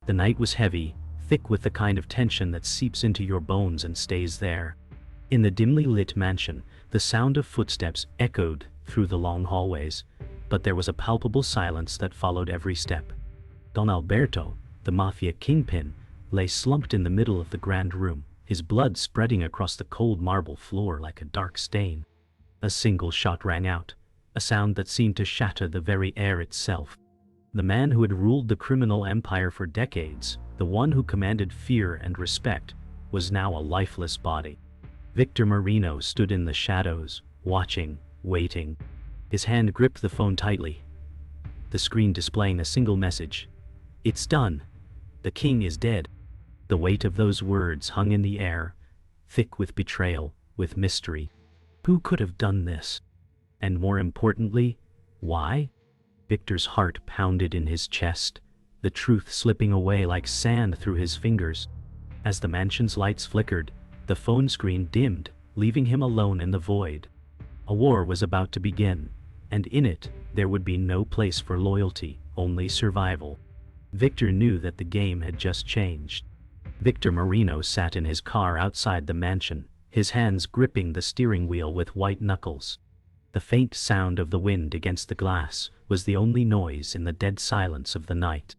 The night was heavy, thick with the kind of tension that seeps into your bones and stays there. In the dimly lit mansion, the sound of footsteps echoed through the long hallways, but there was a palpable silence that followed every step. Don Alberto, the Mafia kingpin, lay slumped in the middle of the grand room, his blood spreading across the cold marble floor like a dark stain. A single shot rang out, a sound that seemed to shatter the very air itself. The man who had ruled the criminal empire for decades, the one who commanded fear and respect, was now a lifeless body. Victor Marino stood in the shadows, watching, waiting. His hand gripped the phone tightly, the screen displaying a single message. "It's done. The king is dead." The weight of those words hung in the air, thick with betrayal, with mystery. Who could have done this? And more importantly, why? Victor's heart pounded in his chest, the truth slipping away like sand through his fingers. As the mansion's lights flickered, the phone screen dimmed, leaving him alone in the void. A war was about to begin, and in it, there would be no place for loyalty, only survival. Victor knew that the game had just changed. Victor Marino sat in his car outside the mansion, his hands gripping the steering wheel with white knuckles. The faint sound of the wind against the glass was the only noise in the dead silence of the night.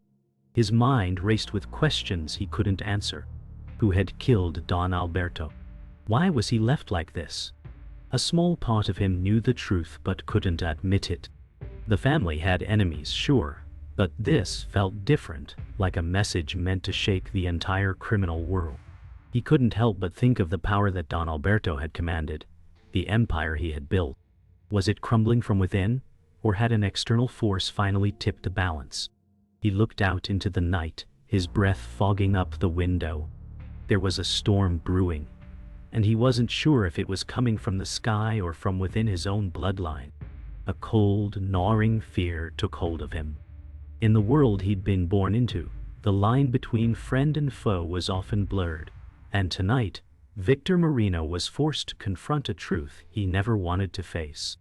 His mind raced with questions he couldn't answer. Who had killed Don Alberto? Why was he left like this? A small part of him knew the truth but couldn't admit it. The family had enemies, sure, but this felt different, like a message meant to shake the entire criminal world. He couldn't help but think of the power that Don Alberto had commanded, the empire he had built. Was it crumbling from within, or had an external force finally tipped the balance? He looked out into the night, his breath fogging up the window. There was a storm brewing, and he wasn't sure if it was coming from the sky or from within his own bloodline. A cold, gnawing fear took hold of him. In the world he'd been born into, the line between friend and foe was often blurred, and tonight, Victor Marino was forced to confront a truth he never wanted to face.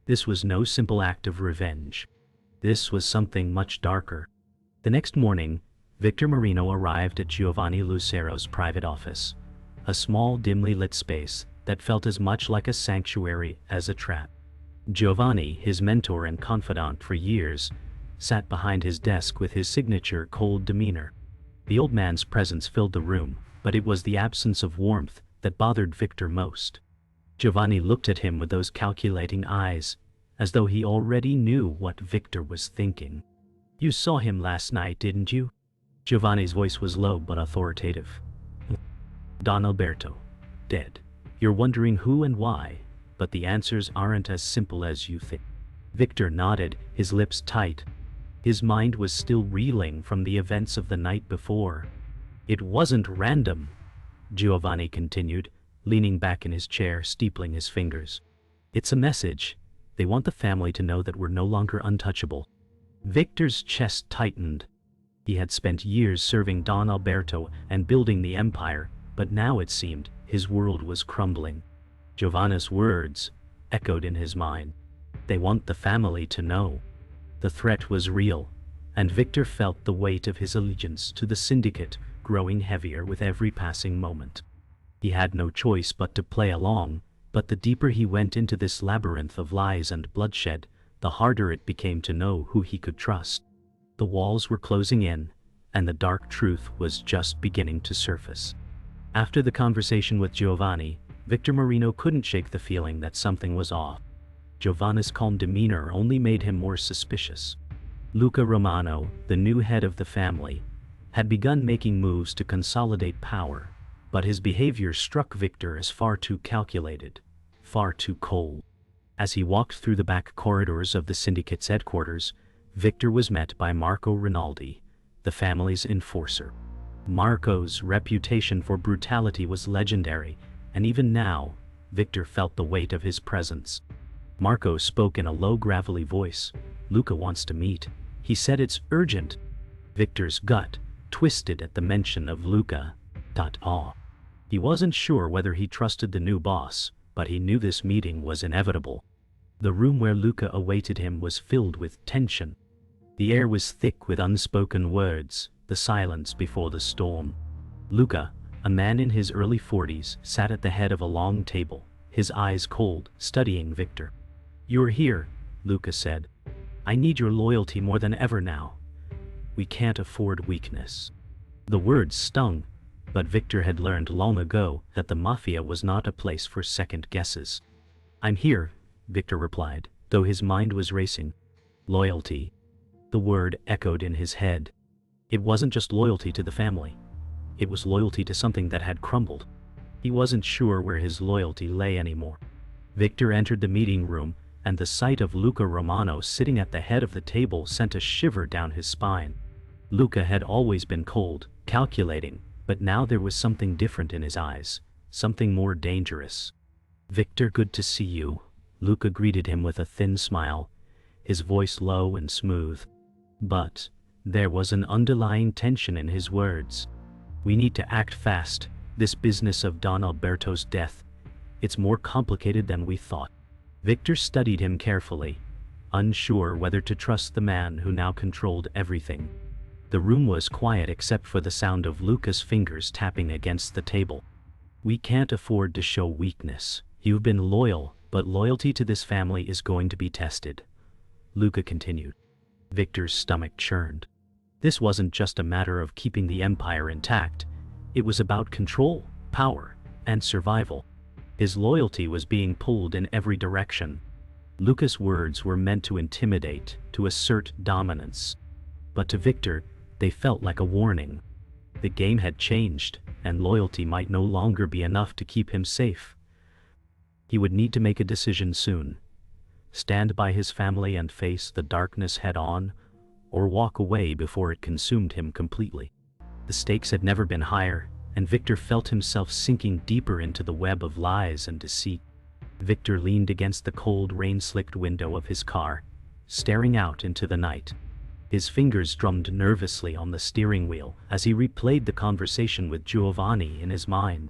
This was no simple act of revenge. This was something much darker. The next morning, Victor Marino arrived at Giovanni Lucero's private office, a small, dimly lit space that felt as much like a sanctuary as a trap. Giovanni, his mentor and confidant for years, sat behind his desk with his signature cold demeanor. The old man's presence filled the room, but it was the absence of warmth that bothered Victor most. Giovanni looked at him with those calculating eyes, as though he already knew what Victor was thinking. "You saw him last night, didn't you?" Giovanni's voice was low but authoritative. "Don Alberto, dead. You're wondering who and why, but the answers aren't as simple as you think." Victor nodded, his lips tight. His mind was still reeling from the events of the night before. "It wasn't random," Giovanni continued, leaning back in his chair, steepling his fingers. "It's a message. They want the family to know that we're no longer untouchable." Victor's chest tightened. He had spent years serving Don Alberto and building the empire, but now it seemed his world was crumbling. Giovanni's words echoed in his mind. They want the family to know. The threat was real, and Victor felt the weight of his allegiance to the syndicate growing heavier with every passing moment. He had no choice but to play along, but the deeper he went into this labyrinth of lies and bloodshed, the harder it became to know who he could trust. The walls were closing in, and the dark truth was just beginning to surface. After the conversation with Giovanni, Victor Marino couldn't shake the feeling that something was off. Giovanni's calm demeanor only made him more suspicious. Luca Romano, the new head of the family, had begun making moves to consolidate power, but his behavior struck Victor as far too calculated, far too cold. As he walked through the back corridors of the syndicate's headquarters, Victor was met by Marco Rinaldi, the family's enforcer. Marco's reputation for brutality was legendary, and even now, Victor felt the weight of his presence. Marco spoke in a low, gravelly voice. "Luca wants to meet. He said it's urgent." Victor's gut twisted at the mention of Luca. He wasn't sure whether he trusted the new boss, but he knew this meeting was inevitable. The room where Luca awaited him was filled with tension. The air was thick with unspoken words, the silence before the storm. Luca, a man in his early 40s, sat at the head of a long table, his eyes cold, studying Victor. "You're here," Luca said. "I need your loyalty more than ever now. We can't afford weakness." The words stung, but Victor had learned long ago that the Mafia was not a place for second guesses. "I'm here," Victor replied, though his mind was racing. Loyalty. The word echoed in his head. It wasn't just loyalty to the family. It was loyalty to something that had crumbled. He wasn't sure where his loyalty lay anymore. Victor entered the meeting room, and the sight of Luca Romano sitting at the head of the table sent a shiver down his spine. Luca had always been cold, calculating, but now there was something different in his eyes, something more dangerous. "Victor, good to see you," Luca greeted him with a thin smile, his voice low and smooth. But there was an underlying tension in his words. "We need to act fast. This business of Don Alberto's death, it's more complicated than we thought." Victor studied him carefully, unsure whether to trust the man who now controlled everything. The room was quiet except for the sound of Luca's fingers tapping against the table. "We can't afford to show weakness. You've been loyal, but loyalty to this family is going to be tested," Luca continued. Victor's stomach churned. This wasn't just a matter of keeping the empire intact. It was about control, power, and survival. His loyalty was being pulled in every direction. Luca's words were meant to intimidate, to assert dominance. But to Victor, they felt like a warning. The game had changed, and loyalty might no longer be enough to keep him safe. He would need to make a decision soon. Stand by his family and face the darkness head-on, or walk away before it consumed him completely. The stakes had never been higher, and Victor felt himself sinking deeper into the web of lies and deceit. Victor leaned against the cold, rain-slicked window of his car, staring out into the night. His fingers drummed nervously on the steering wheel as he replayed the conversation with Giovanni in his mind.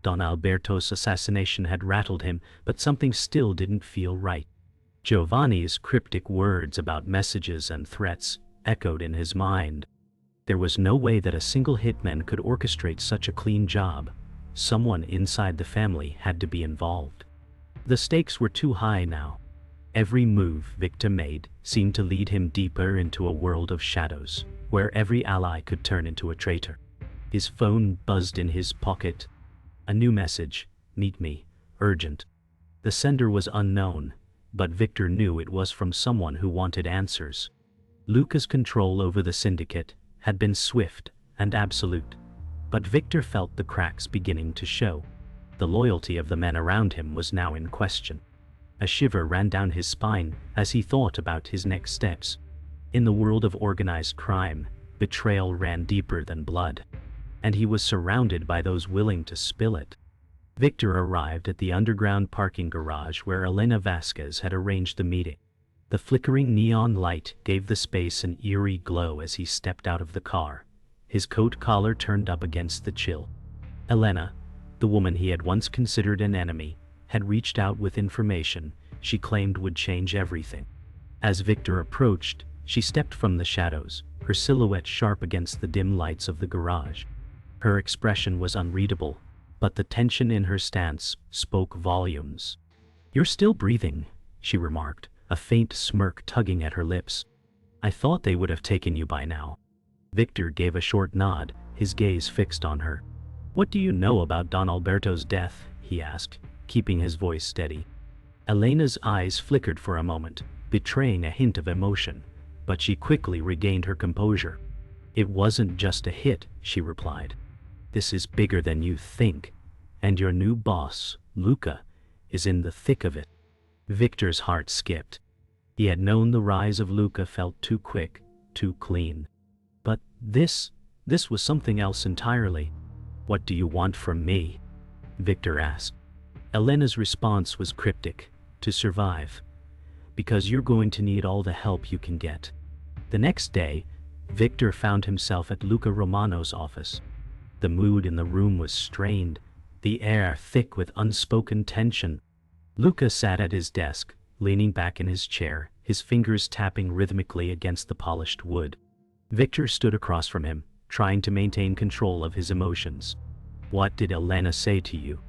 Don Alberto's assassination had rattled him, but something still didn't feel right. Giovanni's cryptic words about messages and threats echoed in his mind. There was no way that a single hitman could orchestrate such a clean job. Someone inside the family had to be involved. The stakes were too high now. Every move Victor made seemed to lead him deeper into a world of shadows, where every ally could turn into a traitor. His phone buzzed in his pocket. A new message: "Meet me, urgent." The sender was unknown, but Victor knew it was from someone who wanted answers. Luca's control over the syndicate had been swift and absolute, but Victor felt the cracks beginning to show. The loyalty of the men around him was now in question. A shiver ran down his spine as he thought about his next steps. In the world of organized crime, betrayal ran deeper than blood, and he was surrounded by those willing to spill it. Victor arrived at the underground parking garage where Elena Vasquez had arranged the meeting. The flickering neon light gave the space an eerie glow as he stepped out of the car, his coat collar turned up against the chill. Elena, the woman he had once considered an enemy, had reached out with information she claimed would change everything. As Victor approached, she stepped from the shadows, her silhouette sharp against the dim lights of the garage. Her expression was unreadable, but the tension in her stance spoke volumes. "You're still breathing," she remarked, a faint smirk tugging at her lips. "I thought they would have taken you by now." Victor gave a short nod, his gaze fixed on her. "What do you know about Don Alberto's death?" he asked, keeping his voice steady. Elena's eyes flickered for a moment, betraying a hint of emotion, but she quickly regained her composure. "It wasn't just a hit," she replied. "This is bigger than you think, and your new boss, Luca, is in the thick of it." Victor's heart skipped. He had known the rise of Luca felt too quick, too clean. But this was something else entirely. "What do you want from me?" Victor asked. Elena's response was cryptic: "To survive. Because you're going to need all the help you can get." The next day, Victor found himself at Luca Romano's office. The mood in the room was strained, the air thick with unspoken tension. Luca sat at his desk, leaning back in his chair, his fingers tapping rhythmically against the polished wood. Victor stood across from him, trying to maintain control of his emotions. "What did Elena say to you?"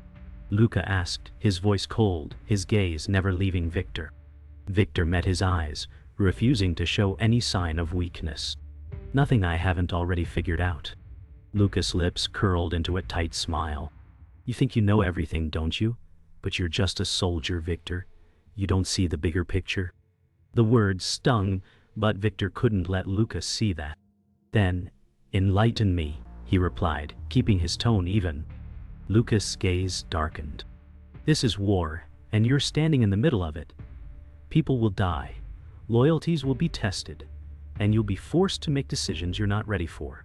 Luca asked, his voice cold, his gaze never leaving Victor. Victor met his eyes, refusing to show any sign of weakness. "Nothing I haven't already figured out." Luca's lips curled into a tight smile. "You think you know everything, don't you? But you're just a soldier, Victor. You don't see the bigger picture." The words stung, but Victor couldn't let Luca see that. "Then, enlighten me," he replied, keeping his tone even. Luca's gaze darkened. "This is war, and you're standing in the middle of it. People will die, loyalties will be tested, and you'll be forced to make decisions you're not ready for.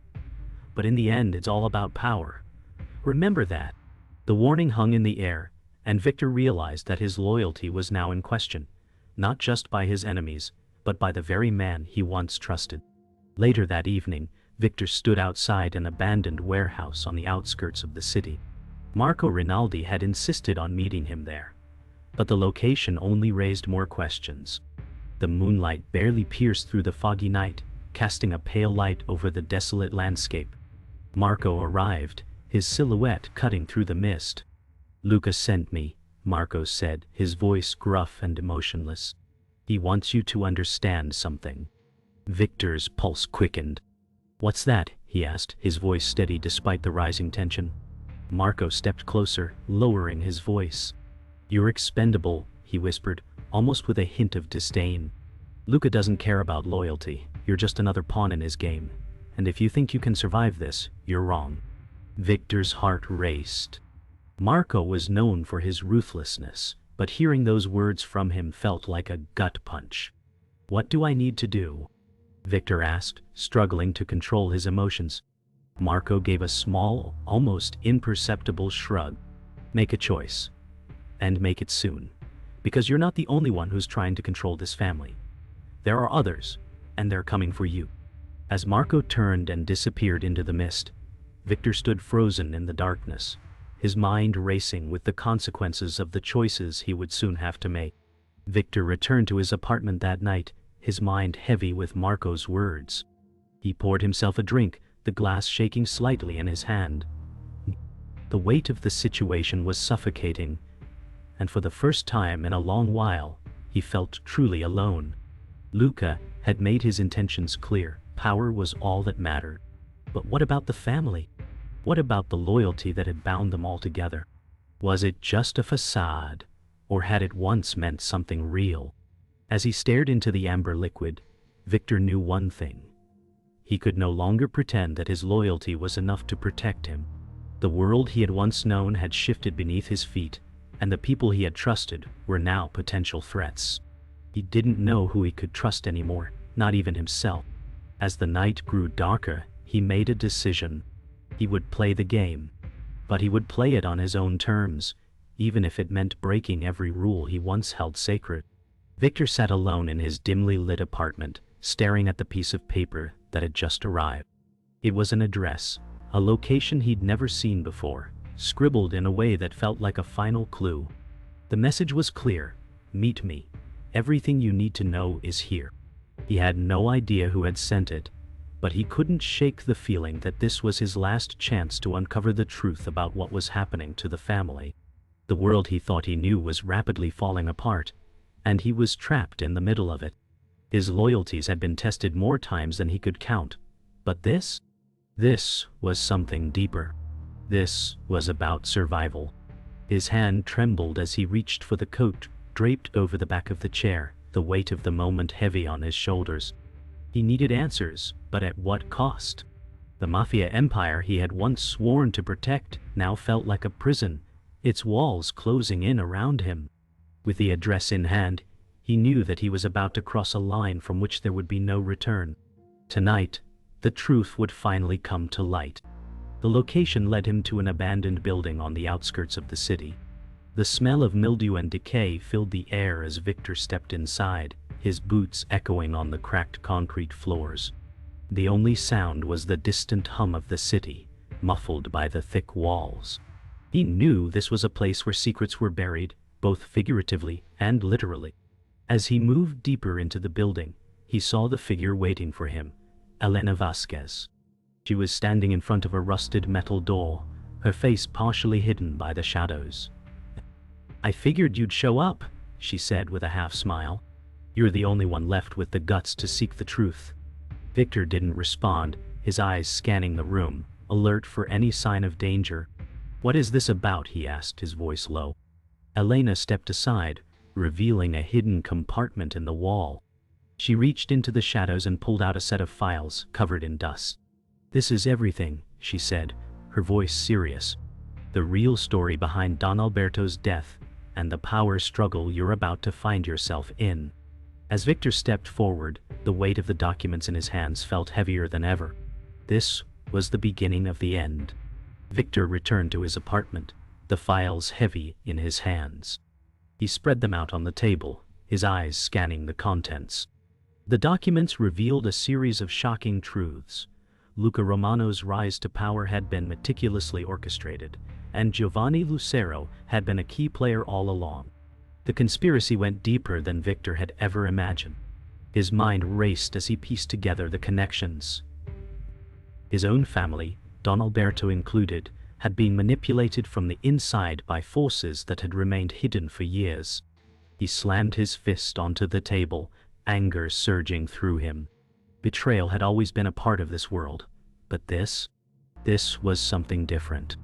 But in the end, it's all about power. Remember that." The warning hung in the air, and Victor realized that his loyalty was now in question, not just by his enemies, but by the very man he once trusted. Later that evening, Victor stood outside an abandoned warehouse on the outskirts of the city. Marco Rinaldi had insisted on meeting him there, but the location only raised more questions. The moonlight barely pierced through the foggy night, casting a pale light over the desolate landscape. Marco arrived, his silhouette cutting through the mist. "Luca sent me," Marco said, his voice gruff and emotionless. "He wants you to understand something." Victor's pulse quickened. "What's that?" he asked, his voice steady despite the rising tension. Marco stepped closer, lowering his voice. "You're expendable," he whispered, almost with a hint of disdain. "Luca doesn't care about loyalty. You're just another pawn in his game. And if you think you can survive this, you're wrong." Victor's heart raced. Marco was known for his ruthlessness, but hearing those words from him felt like a gut punch. "What do I need to do?" Victor asked, struggling to control his emotions. Marco gave a small, almost imperceptible shrug. "Make a choice. And make it soon. Because you're not the only one who's trying to control this family. There are others, and they're coming for you." As Marco turned and disappeared into the mist, Victor stood frozen in the darkness, his mind racing with the consequences of the choices he would soon have to make. Victor returned to his apartment that night, his mind heavy with Marco's words. He poured himself a drink, the glass shaking slightly in his hand. The weight of the situation was suffocating, and for the first time in a long while, he felt truly alone. Luca had made his intentions clear. Power was all that mattered. But what about the family? What about the loyalty that had bound them all together? Was it just a facade, or had it once meant something real? As he stared into the amber liquid, Victor knew one thing. He could no longer pretend that his loyalty was enough to protect him. The world he had once known had shifted beneath his feet, and the people he had trusted were now potential threats. He didn't know who he could trust anymore, not even himself. As the night grew darker, he made a decision. He would play the game, but he would play it on his own terms, even if it meant breaking every rule he once held sacred. Victor sat alone in his dimly lit apartment, staring at the piece of paper that had just arrived. It was an address, a location he'd never seen before, scribbled in a way that felt like a final clue. The message was clear: "Meet me. Everything you need to know is here." He had no idea who had sent it, but he couldn't shake the feeling that this was his last chance to uncover the truth about what was happening to the family. The world he thought he knew was rapidly falling apart, and he was trapped in the middle of it. His loyalties had been tested more times than he could count, but this was something deeper. This was about survival. His hand trembled as he reached for the coat draped over the back of the chair, the weight of the moment heavy on his shoulders. He needed answers, but at what cost? The Mafia empire he had once sworn to protect now felt like a prison, its walls closing in around him. With the address in hand, he knew that he was about to cross a line from which there would be no return. Tonight, the truth would finally come to light. The location led him to an abandoned building on the outskirts of the city. The smell of mildew and decay filled the air as Victor stepped inside, his boots echoing on the cracked concrete floors. The only sound was the distant hum of the city, muffled by the thick walls. He knew this was a place where secrets were buried, both figuratively and literally. As he moved deeper into the building, he saw the figure waiting for him, Elena Vasquez. She was standing in front of a rusted metal door, her face partially hidden by the shadows. "I figured you'd show up," she said with a half smile. "You're the only one left with the guts to seek the truth." Victor didn't respond, his eyes scanning the room, alert for any sign of danger. "What is this about?" he asked, his voice low. Elena stepped aside, revealing a hidden compartment in the wall. She reached into the shadows and pulled out a set of files covered in dust. "This is everything," she said, her voice serious. "The real story behind Don Alberto's death and the power struggle you're about to find yourself in." As Victor stepped forward, the weight of the documents in his hands felt heavier than ever. This was the beginning of the end. Victor returned to his apartment, the files heavy in his hands. He spread them out on the table, his eyes scanning the contents. The documents revealed a series of shocking truths. Luca Romano's rise to power had been meticulously orchestrated, and Giovanni Lucero had been a key player all along. The conspiracy went deeper than Victor had ever imagined. His mind raced as he pieced together the connections. His own family, Don Alberto included, had been manipulated from the inside by forces that had remained hidden for years. He slammed his fist onto the table, anger surging through him. Betrayal had always been a part of this world, but this was something different.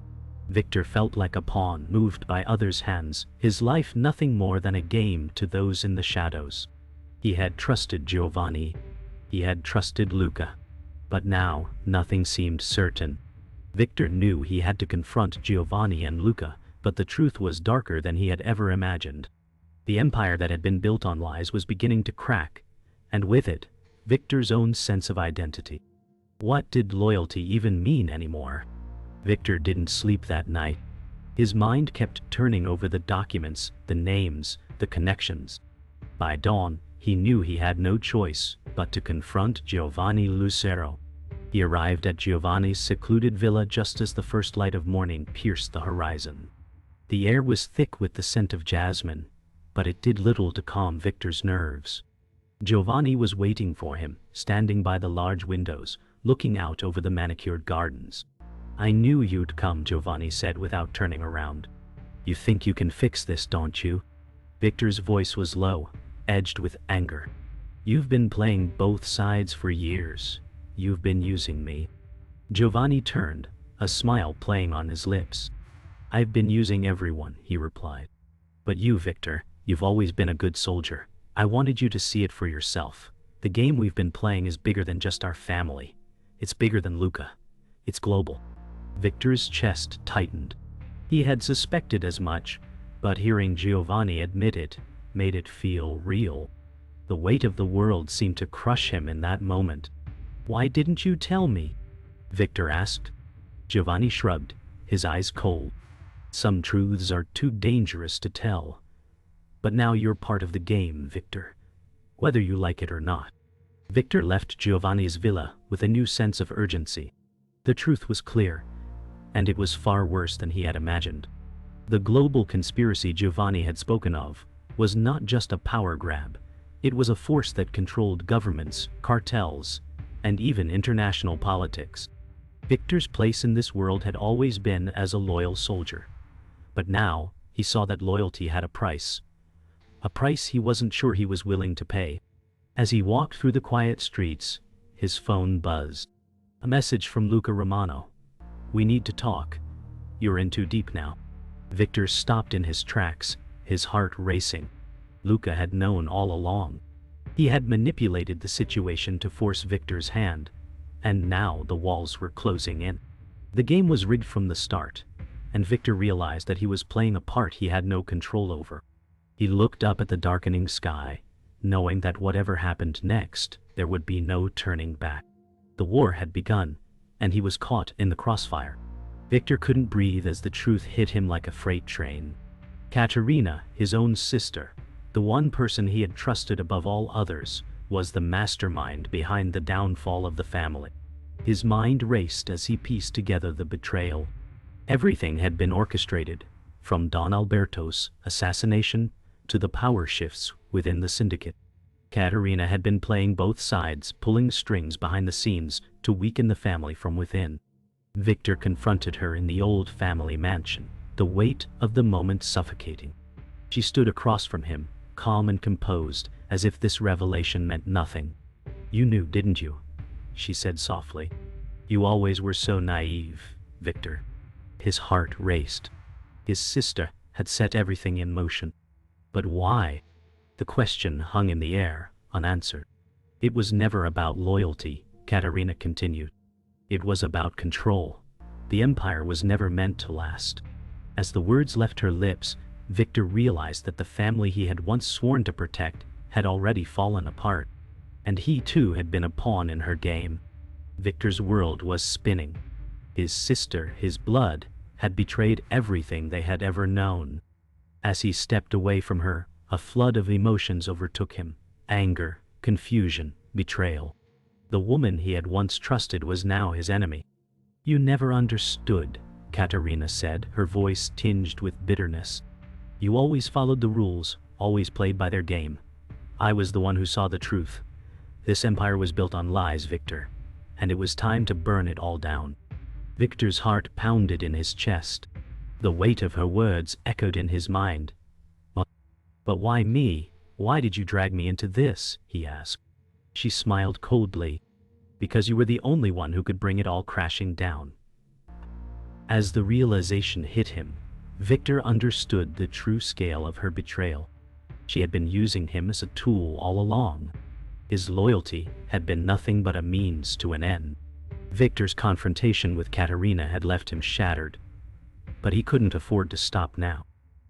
Victor felt like a pawn moved by others' hands, his life nothing more than a game to those in the shadows. He had trusted Giovanni. He had trusted Luca. But now, nothing seemed certain. Victor knew he had to confront Giovanni and Luca, but the truth was darker than he had ever imagined. The empire that had been built on lies was beginning to crack, and with it, Victor's own sense of identity. What did loyalty even mean anymore? Victor didn't sleep that night. His mind kept turning over the documents, the names, the connections. By dawn, he knew he had no choice but to confront Giovanni Lucero. He arrived at Giovanni's secluded villa just as the first light of morning pierced the horizon. The air was thick with the scent of jasmine, but it did little to calm Victor's nerves. Giovanni was waiting for him, standing by the large windows, looking out over the manicured gardens. "I knew you'd come," Giovanni said without turning around. "You think you can fix this, don't you?" Victor's voice was low, edged with anger. "You've been playing both sides for years. You've been using me." Giovanni turned, a smile playing on his lips. "I've been using everyone," he replied. "But you, Victor, you've always been a good soldier. I wanted you to see it for yourself. The game we've been playing is bigger than just our family. It's bigger than Luca. It's global." Victor's chest tightened. He had suspected as much, but hearing Giovanni admit it made it feel real. The weight of the world seemed to crush him in that moment. "Why didn't you tell me?" Victor asked. Giovanni shrugged, his eyes cold. "Some truths are too dangerous to tell. But now you're part of the game, Victor. Whether you like it or not." Victor left Giovanni's villa with a new sense of urgency. The truth was clear, and it was far worse than he had imagined. The global conspiracy Giovanni had spoken of was not just a power grab. It was a force that controlled governments, cartels, and even international politics. Victor's place in this world had always been as a loyal soldier. But now, he saw that loyalty had a price. A price he wasn't sure he was willing to pay. As he walked through the quiet streets, his phone buzzed. A message from Luca Romano. "We need to talk. You're in too deep now." Victor stopped in his tracks, his heart racing. Luca had known all along. He had manipulated the situation to force Victor's hand, and now the walls were closing in. The game was rigged from the start, and Victor realized that he was playing a part he had no control over. He looked up at the darkening sky, knowing that whatever happened next, there would be no turning back. The war had begun, and he was caught in the crossfire. Victor couldn't breathe as the truth hit him like a freight train. Katerina, his own sister, the one person he had trusted above all others, was the mastermind behind the downfall of the family. His mind raced as he pieced together the betrayal. Everything had been orchestrated, from Don Alberto's assassination to the power shifts within the syndicate. Katerina had been playing both sides, pulling strings behind the scenes to weaken the family from within. Victor confronted her in the old family mansion, the weight of the moment suffocating. She stood across from him, calm and composed, as if this revelation meant nothing. "You knew, didn't you?" she said softly. "You always were so naive, Victor." His heart raced. His sister had set everything in motion. But why? The question hung in the air, unanswered. "It was never about loyalty," Katerina continued. "It was about control. The empire was never meant to last." As the words left her lips, Victor realized that the family he had once sworn to protect had already fallen apart. And he too had been a pawn in her game. Victor's world was spinning. His sister, his blood, had betrayed everything they had ever known. As he stepped away from her, a flood of emotions overtook him: anger, confusion, betrayal. The woman he had once trusted was now his enemy. "You never understood," Katerina said, her voice tinged with bitterness. "You always followed the rules, always played by their game. I was the one who saw the truth. This empire was built on lies, Victor, and it was time to burn it all down." Victor's heart pounded in his chest. The weight of her words echoed in his mind. But why me? Why did you drag me into this?" he asked. She smiled coldly. "Because you were the only one who could bring it all crashing down." As the realization hit him, Victor understood the true scale of her betrayal. She had been using him as a tool all along. His loyalty had been nothing but a means to an end. Victor's confrontation with Katerina had left him shattered. But he couldn't afford to stop now.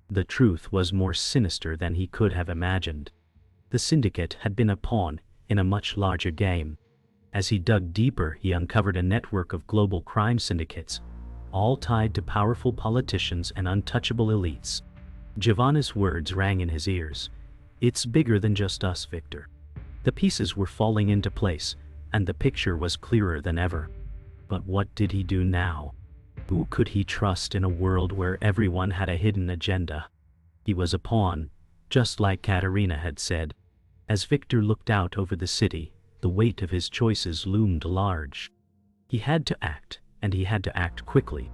The truth was more sinister than he could have imagined. The syndicate had been a pawn in a much larger game. As he dug deeper, he uncovered a network of global crime syndicates, all tied to powerful politicians and untouchable elites. Giovanna's words rang in his ears. "It's bigger than just us, Victor." The pieces were falling into place, and the picture was clearer than ever. But what did he do now? Who could he trust in a world where everyone had a hidden agenda? He was a pawn, just like Katerina had said. As Victor looked out over the city, the weight of his choices loomed large. He had to act, and he had to act quickly.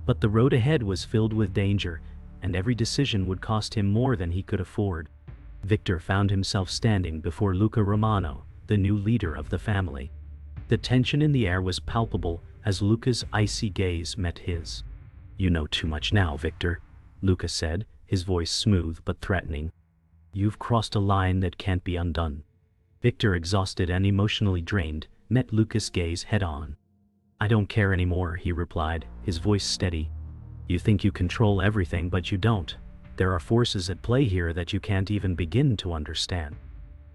But the road ahead was filled with danger, and every decision would cost him more than he could afford. Victor found himself standing before Luca Romano, the new leader of the family. The tension in the air was palpable as Luca's icy gaze met his. "You know too much now, Victor," Luca said, his voice smooth but threatening. "You've crossed a line that can't be undone." Victor, exhausted and emotionally drained, met Luca's gaze head-on. "I don't care anymore," he replied, his voice steady. "You think you control everything, but you don't. There are forces at play here that you can't even begin to understand."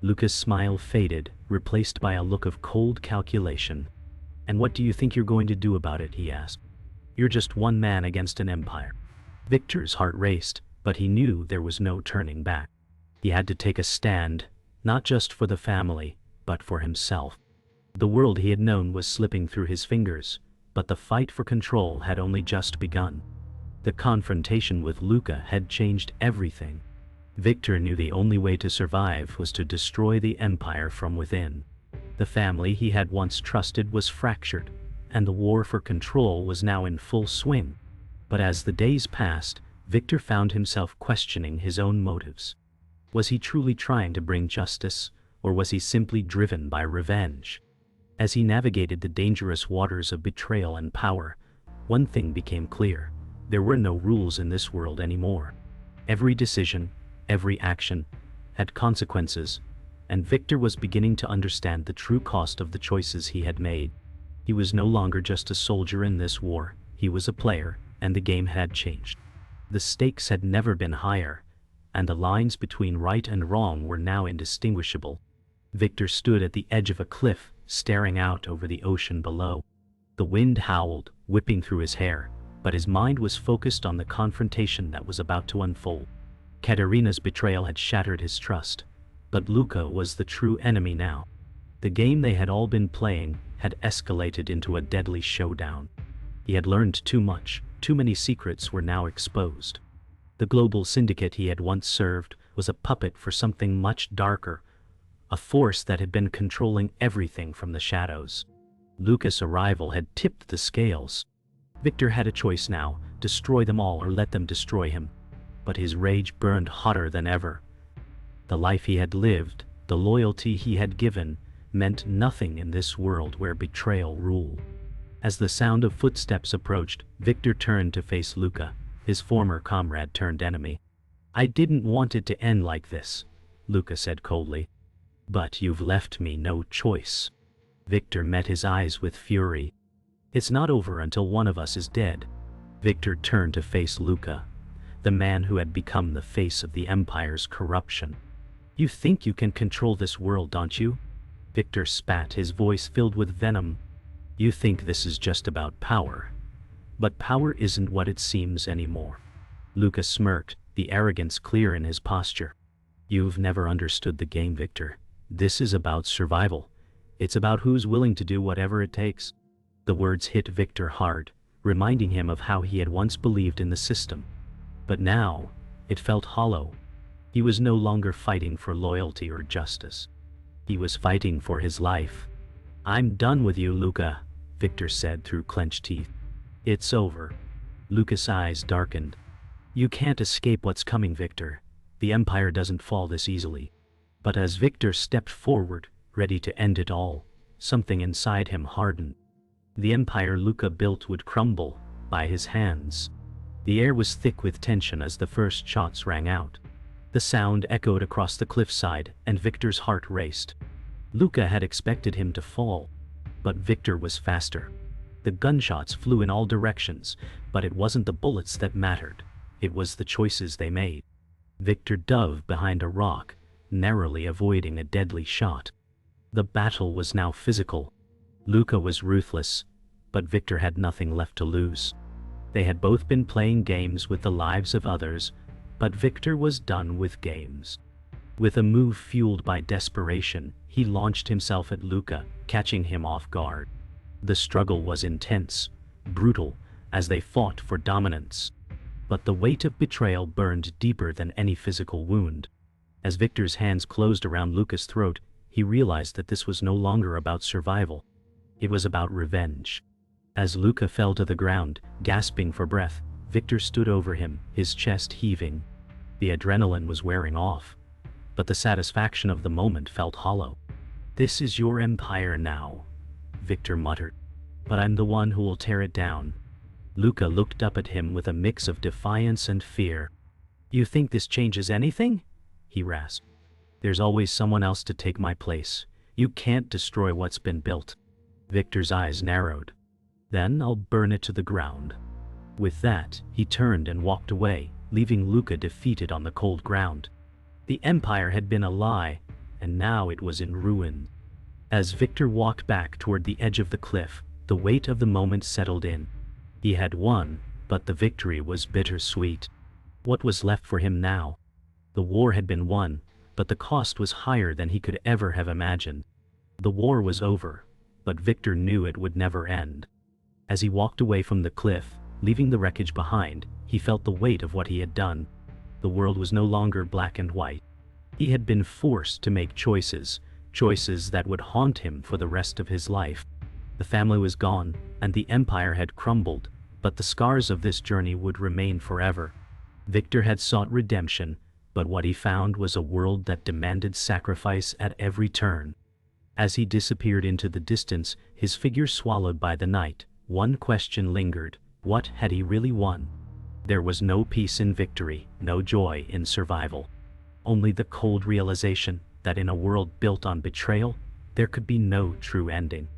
Luca's smile faded, replaced by a look of cold calculation. "And what do you think you're going to do about it?" he asked. "You're just one man against an empire." Victor's heart raced, but he knew there was no turning back. He had to take a stand, not just for the family, but for himself. The world he had known was slipping through his fingers, but the fight for control had only just begun. The confrontation with Luca had changed everything. Victor knew the only way to survive was to destroy the empire from within. The family he had once trusted was fractured, and the war for control was now in full swing. But as the days passed, Victor found himself questioning his own motives. Was he truly trying to bring justice, or was he simply driven by revenge? As he navigated the dangerous waters of betrayal and power, one thing became clear: there were no rules in this world anymore. Every decision, every action, had consequences, and Victor was beginning to understand the true cost of the choices he had made. He was no longer just a soldier in this war, he was a player, and the game had changed. The stakes had never been higher, and the lines between right and wrong were now indistinguishable. Victor stood at the edge of a cliff, staring out over the ocean below. The wind howled, whipping through his hair, but his mind was focused on the confrontation that was about to unfold. Katerina's betrayal had shattered his trust, but Luca was the true enemy now. The game they had all been playing had escalated into a deadly showdown. He had learned too much, too many secrets were now exposed. The global syndicate he had once served was a puppet for something much darker, a force that had been controlling everything from the shadows. Lucas' arrival had tipped the scales. Victor had a choice now: destroy them all or let them destroy him. But his rage burned hotter than ever. The life he had lived, the loyalty he had given, meant nothing in this world where betrayal ruled. As the sound of footsteps approached, Victor turned to face Luca, his former comrade turned enemy. "I didn't want it to end like this," Luca said coldly. "But you've left me no choice." Victor met his eyes with fury. "It's not over until one of us is dead." Victor turned to face Luca, the man who had become the face of the Empire's corruption. "You think you can control this world, don't you?" Victor spat, his voice filled with venom. "You think this is just about power. But power isn't what it seems anymore." Luca smirked, the arrogance clear in his posture. "You've never understood the game, Victor. This is about survival. It's about who's willing to do whatever it takes." The words hit Victor hard, reminding him of how he had once believed in the system. But now, it felt hollow. He was no longer fighting for loyalty or justice. He was fighting for his life. "I'm done with you, Luca," Victor said through clenched teeth. "It's over." Luca's eyes darkened. "You can't escape what's coming, Victor. The Empire doesn't fall this easily." But as Victor stepped forward, ready to end it all, something inside him hardened. The Empire Luca built would crumble by his hands. The air was thick with tension as the first shots rang out. The sound echoed across the cliffside, and Victor's heart raced. Luca had expected him to fall, but Victor was faster. The gunshots flew in all directions, but it wasn't the bullets that mattered. It was the choices they made. Victor dove behind a rock, narrowly avoiding a deadly shot. The battle was now physical. Luca was ruthless, but Victor had nothing left to lose. They had both been playing games with the lives of others, but Victor was done with games. With a move fueled by desperation, he launched himself at Luca, catching him off guard. The struggle was intense, brutal, as they fought for dominance. But the weight of betrayal burned deeper than any physical wound. As Victor's hands closed around Luca's throat, he realized that this was no longer about survival. It was about revenge. As Luca fell to the ground, gasping for breath, Victor stood over him, his chest heaving. The adrenaline was wearing off, but the satisfaction of the moment felt hollow. "This is your empire now," Victor muttered. "But I'm the one who will tear it down." Luca looked up at him with a mix of defiance and fear. "You think this changes anything?" he rasped. "There's always someone else to take my place. You can't destroy what's been built." Victor's eyes narrowed. "Then I'll burn it to the ground." With that, he turned and walked away, leaving Luca defeated on the cold ground. The Empire had been a lie, and now it was in ruin. As Victor walked back toward the edge of the cliff, the weight of the moment settled in. He had won, but the victory was bittersweet. What was left for him now? The war had been won, but the cost was higher than he could ever have imagined. The war was over, but Victor knew it would never end. As he walked away from the cliff, leaving the wreckage behind, he felt the weight of what he had done. The world was no longer black and white. He had been forced to make choices that would haunt him for the rest of his life. The family was gone, and the empire had crumbled, but the scars of this journey would remain forever. Victor had sought redemption, but what he found was a world that demanded sacrifice at every turn. As he disappeared into the distance, his figure swallowed by the night, one question lingered: what had he really won? There was no peace in victory, no joy in survival. Only the cold realization that in a world built on betrayal, there could be no true ending.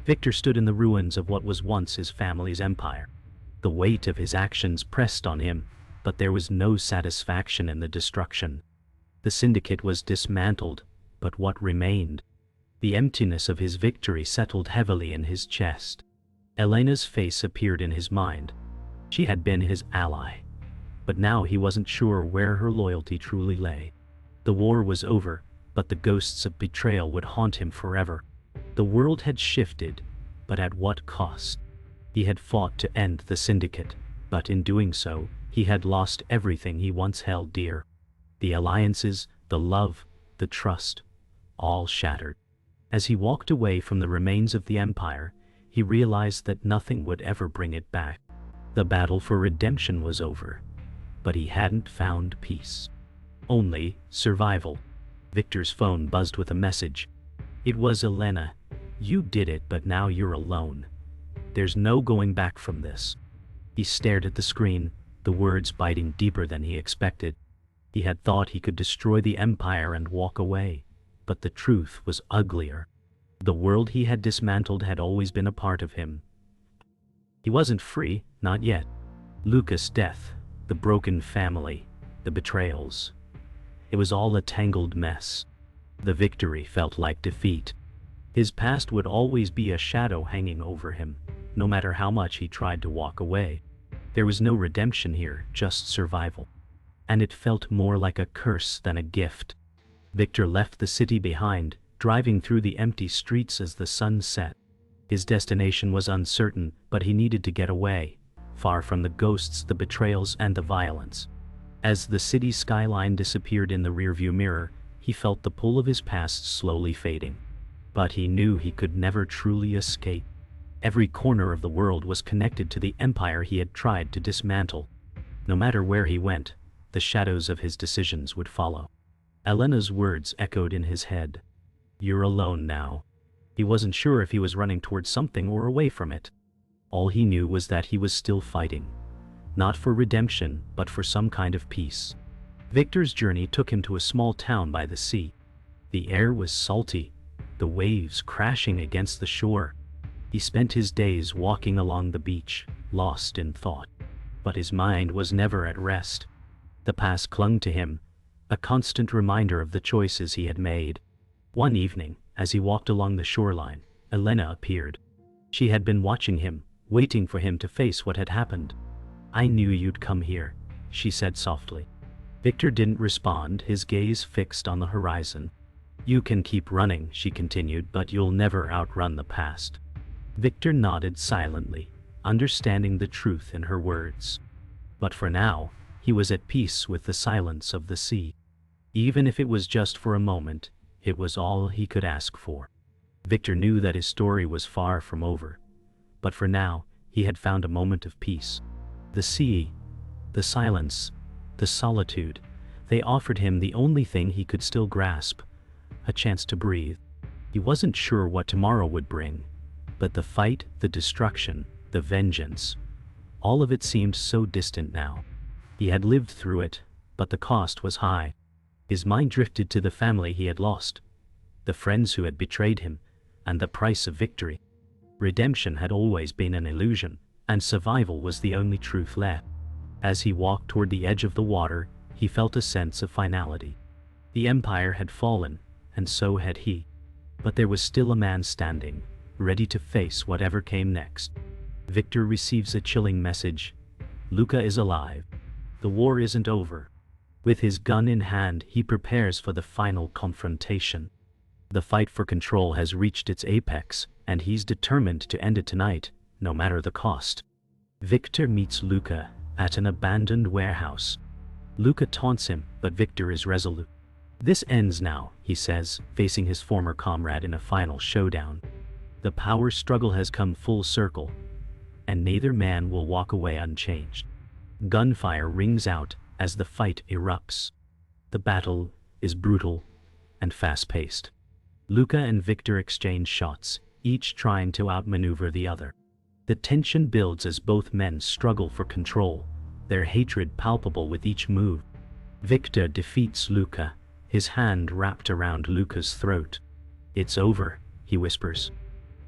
Victor stood in the ruins of what was once his family's empire. The weight of his actions pressed on him, but there was no satisfaction in the destruction. The syndicate was dismantled, but what remained? The emptiness of his victory settled heavily in his chest. Elena's face appeared in his mind. She had been his ally, but now he wasn't sure where her loyalty truly lay. The war was over, but the ghosts of betrayal would haunt him forever. The world had shifted, but at what cost? He had fought to end the syndicate, but in doing so, he had lost everything he once held dear. The alliances, the love, the trust, all shattered. As he walked away from the remains of the empire, he realized that nothing would ever bring it back. The battle for redemption was over, but he hadn't found peace. Only survival. Victor's phone buzzed with a message. It was Elena. "You did it, but now you're alone. There's no going back from this." He stared at the screen, the words biting deeper than he expected. He had thought he could destroy the empire and walk away, but the truth was uglier. The world he had dismantled had always been a part of him. He wasn't free, not yet. Lucas' death, the broken family, the betrayals. It was all a tangled mess. The victory felt like defeat. His past would always be a shadow hanging over him, no matter how much he tried to walk away. There was no redemption here, just survival. And it felt more like a curse than a gift. Victor left the city behind, driving through the empty streets as the sun set. His destination was uncertain, but he needed to get away, far from the ghosts, the betrayals, and the violence. As the city skyline disappeared in the rearview mirror, he felt the pull of his past slowly fading. But he knew he could never truly escape. Every corner of the world was connected to the empire he had tried to dismantle. No matter where he went, the shadows of his decisions would follow. Elena's words echoed in his head. "You're alone now." He wasn't sure if he was running towards something or away from it. All he knew was that he was still fighting. Not for redemption, but for some kind of peace. Victor's journey took him to a small town by the sea. The air was salty, the waves crashing against the shore. He spent his days walking along the beach, lost in thought. But his mind was never at rest. The past clung to him, a constant reminder of the choices he had made. One evening, as he walked along the shoreline, Elena appeared. She had been watching him, waiting for him to face what had happened. "I knew you'd come here," she said softly. Victor didn't respond, his gaze fixed on the horizon. "You can keep running," she continued, "but you'll never outrun the past." Victor nodded silently, understanding the truth in her words. But for now, he was at peace with the silence of the sea. Even if it was just for a moment, it was all he could ask for. Victor knew that his story was far from over. But for now, he had found a moment of peace. The sea, the silence, the solitude, they offered him the only thing he could still grasp, a chance to breathe. He wasn't sure what tomorrow would bring, but the fight, the destruction, the vengeance, all of it seemed so distant now. He had lived through it, but the cost was high. His mind drifted to the family he had lost, the friends who had betrayed him, and the price of victory. Redemption had always been an illusion, and survival was the only truth left. As he walked toward the edge of the water, he felt a sense of finality. The empire had fallen, and so had he. But there was still a man standing, ready to face whatever came next. Victor receives a chilling message. Luca is alive. The war isn't over. With his gun in hand, he prepares for the final confrontation. The fight for control has reached its apex, and he's determined to end it tonight, no matter the cost. Victor meets Luca at an abandoned warehouse. Luca taunts him, but Victor is resolute. "This ends now," he says, facing his former comrade in a final showdown. The power struggle has come full circle, and neither man will walk away unchanged. Gunfire rings out as the fight erupts. The battle is brutal and fast-paced. Luca and Victor exchange shots, each trying to outmaneuver the other. The tension builds as both men struggle for control, their hatred palpable with each move. Victor defeats Luca, his hand wrapped around Luca's throat. "It's over," he whispers.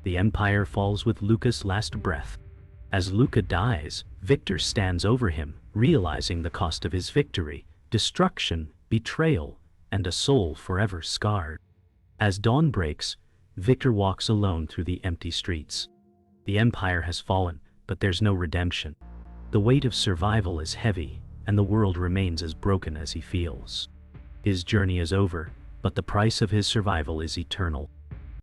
The empire falls with Luca's last breath. As Luca dies, Victor stands over him, realizing the cost of his victory, destruction, betrayal, and a soul forever scarred. As dawn breaks, Victor walks alone through the empty streets. The empire has fallen, but there's no redemption. The weight of survival is heavy, and the world remains as broken as he feels. His journey is over, but the price of his survival is eternal.